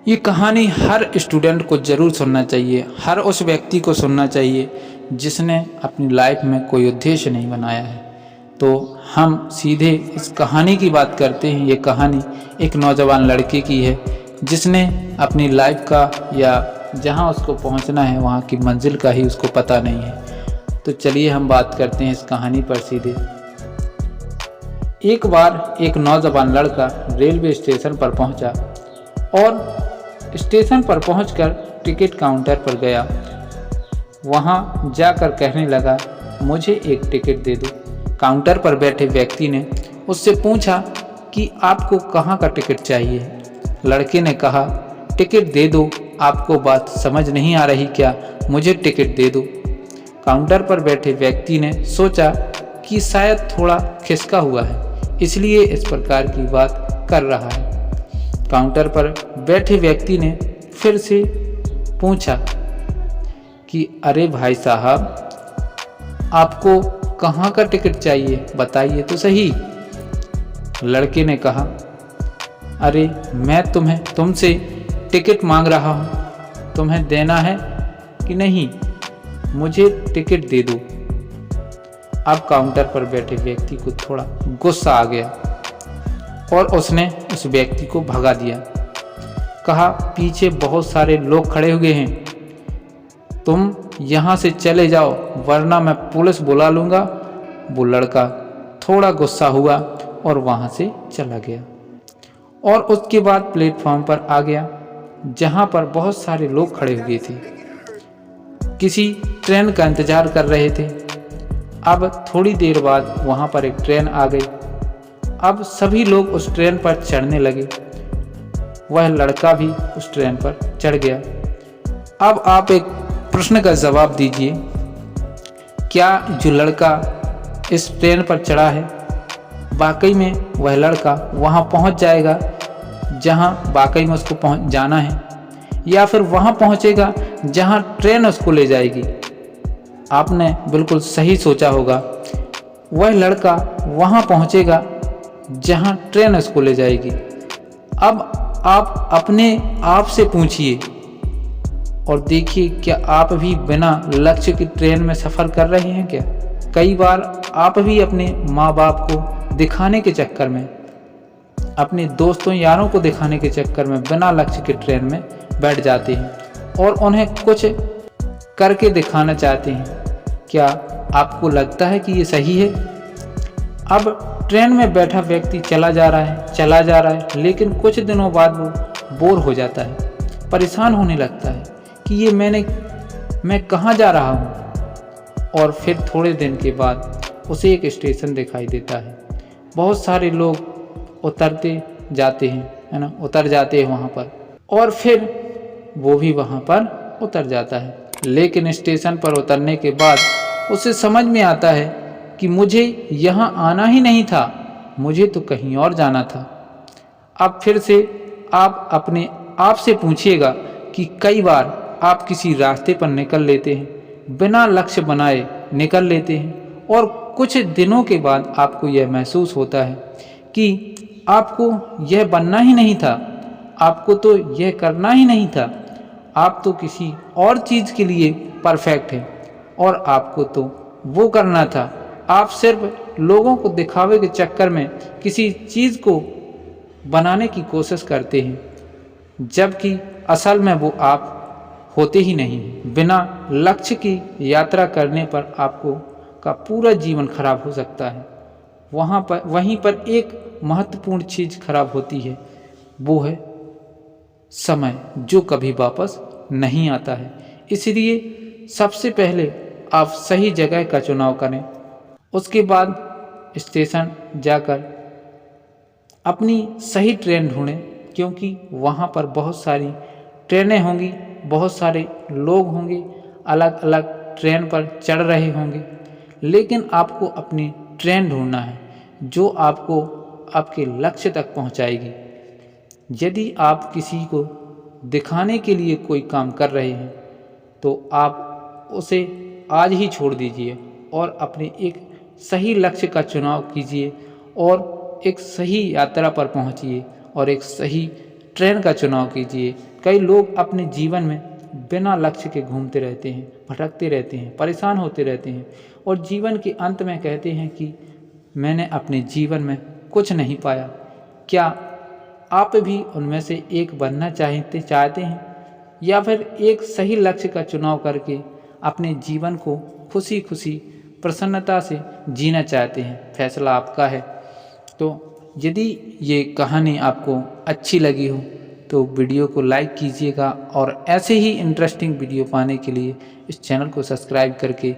ये कहानी हर स्टूडेंट को ज़रूर सुनना चाहिए, हर उस व्यक्ति को सुनना चाहिए जिसने अपनी लाइफ में कोई उद्देश्य नहीं बनाया है। तो हम सीधे इस कहानी की बात करते हैं। ये कहानी एक नौजवान लड़के की है जिसने अपनी लाइफ का या जहां उसको पहुंचना है वहां की मंजिल का ही उसको पता नहीं है। तो चलिए हम बात करते हैं इस कहानी पर सीधे। एक बार एक नौजवान लड़का रेलवे स्टेशन पर पहुंचा और स्टेशन पर पहुंचकर टिकट काउंटर पर गया। वहां जाकर कहने लगा, मुझे एक टिकट दे दो। काउंटर पर बैठे व्यक्ति ने उससे पूछा कि आपको कहां का टिकट चाहिए। लड़के ने कहा, टिकट दे दो, आपको बात समझ नहीं आ रही क्या, मुझे टिकट दे दो। काउंटर पर बैठे व्यक्ति ने सोचा कि शायद थोड़ा खिसका हुआ है, इसलिए इस प्रकार की बात कर रहा है। काउंटर पर बैठे व्यक्ति ने फिर से पूछा कि अरे भाई साहब, आपको कहाँ का टिकट चाहिए, बताइए तो सही। लड़के ने कहा, अरे मैं तुमसे टिकट मांग रहा हूँ, तुम्हें देना है कि नहीं, मुझे टिकट दे दो। अब काउंटर पर बैठे व्यक्ति को थोड़ा गुस्सा आ गया और उसने उस व्यक्ति को भगा दिया। कहा, पीछे बहुत सारे लोग खड़े हुए हैं, तुम यहाँ से चले जाओ वरना मैं पुलिस बुला लूँगा। वो लड़का थोड़ा गुस्सा हुआ और वहाँ से चला गया और उसके बाद प्लेटफॉर्म पर आ गया जहाँ पर बहुत सारे लोग खड़े हुए थे, किसी ट्रेन का इंतज़ार कर रहे थे। अब थोड़ी देर बाद वहाँ पर एक ट्रेन आ गई। अब सभी लोग उस ट्रेन पर चढ़ने लगे। वह लड़का भी उस ट्रेन पर चढ़ गया। अब आप एक प्रश्न का जवाब दीजिए, क्या जो लड़का इस ट्रेन पर चढ़ा है वाकई में वह लड़का वहां पहुंच जाएगा जहां वाकई में उसको पहुंच जाना है, या फिर वहां पहुंचेगा जहां ट्रेन उसको ले जाएगी? आपने बिल्कुल सही सोचा होगा, वह लड़का वहां पहुंचेगा जहां ट्रेन उसको ले जाएगी। अब आप अपने आप से पूछिए और देखिए, क्या आप भी बिना लक्ष्य की ट्रेन में सफ़र कर रहे हैं क्या? कई बार आप भी अपने माँ बाप को दिखाने के चक्कर में, अपने दोस्तों यारों को दिखाने के चक्कर में बिना लक्ष्य की ट्रेन में बैठ जाते हैं और उन्हें कुछ करके दिखाना चाहते हैं। क्या आपको लगता है कि ये सही है? अब ट्रेन में बैठा व्यक्ति चला जा रहा है, लेकिन कुछ दिनों बाद वो बोर हो जाता है, परेशान होने लगता है कि ये मैं कहाँ जा रहा हूँ। और फिर थोड़े दिन के बाद उसे एक स्टेशन दिखाई देता है। बहुत सारे लोग उतरते जाते हैं, है ना, उतर जाते हैं वहाँ पर, और फिर वो भी वहाँ पर उतर जाता है। लेकिन स्टेशन पर उतरने के बाद उसे समझ में आता है कि मुझे यहाँ आना ही नहीं था, मुझे तो कहीं और जाना था। अब फिर से आप अपने आप से पूछिएगा कि कई बार आप किसी रास्ते पर निकल लेते हैं, बिना लक्ष्य बनाए निकल लेते हैं, और कुछ दिनों के बाद आपको यह महसूस होता है कि आपको यह बनना ही नहीं था, आपको तो यह करना ही नहीं था, आप तो किसी और चीज़ के लिए परफेक्ट हैं और आपको तो वो करना था। आप सिर्फ लोगों को दिखावे के चक्कर में किसी चीज़ को बनाने की कोशिश करते हैं, जबकि असल में वो आप होते ही नहीं। बिना लक्ष्य की यात्रा करने पर आपको का पूरा जीवन खराब हो सकता है। वहीं पर एक महत्वपूर्ण चीज़ खराब होती है, वो है समय, जो कभी वापस नहीं आता है। इसलिए सबसे पहले आप सही जगह का चुनाव करें, उसके बाद स्टेशन जाकर अपनी सही ट्रेन ढूंढें, क्योंकि वहाँ पर बहुत सारी ट्रेनें होंगी, बहुत सारे लोग होंगे, अलग अलग ट्रेन पर चढ़ रहे होंगे, लेकिन आपको अपनी ट्रेन ढूंढना है जो आपको आपके लक्ष्य तक पहुंचाएगी। यदि आप किसी को दिखाने के लिए कोई काम कर रहे हैं तो आप उसे आज ही छोड़ दीजिए और अपने एक सही लक्ष्य का चुनाव कीजिए और एक सही यात्रा पर पहुंचिए और एक सही ट्रेन का चुनाव कीजिए। कई लोग अपने जीवन में बिना लक्ष्य के घूमते रहते हैं, भटकते रहते हैं, परेशान होते रहते हैं और जीवन के अंत में कहते हैं कि मैंने अपने जीवन में कुछ नहीं पाया। क्या आप भी उनमें से एक बनना चाहते हैं या फिर एक सही लक्ष्य का चुनाव करके अपने जीवन को खुशी खुशी प्रसन्नता से जीना चाहते हैं? फैसला आपका है। तो यदि ये कहानी आपको अच्छी लगी हो तो वीडियो को लाइक कीजिएगा और ऐसे ही इंटरेस्टिंग वीडियो पाने के लिए इस चैनल को सब्सक्राइब करके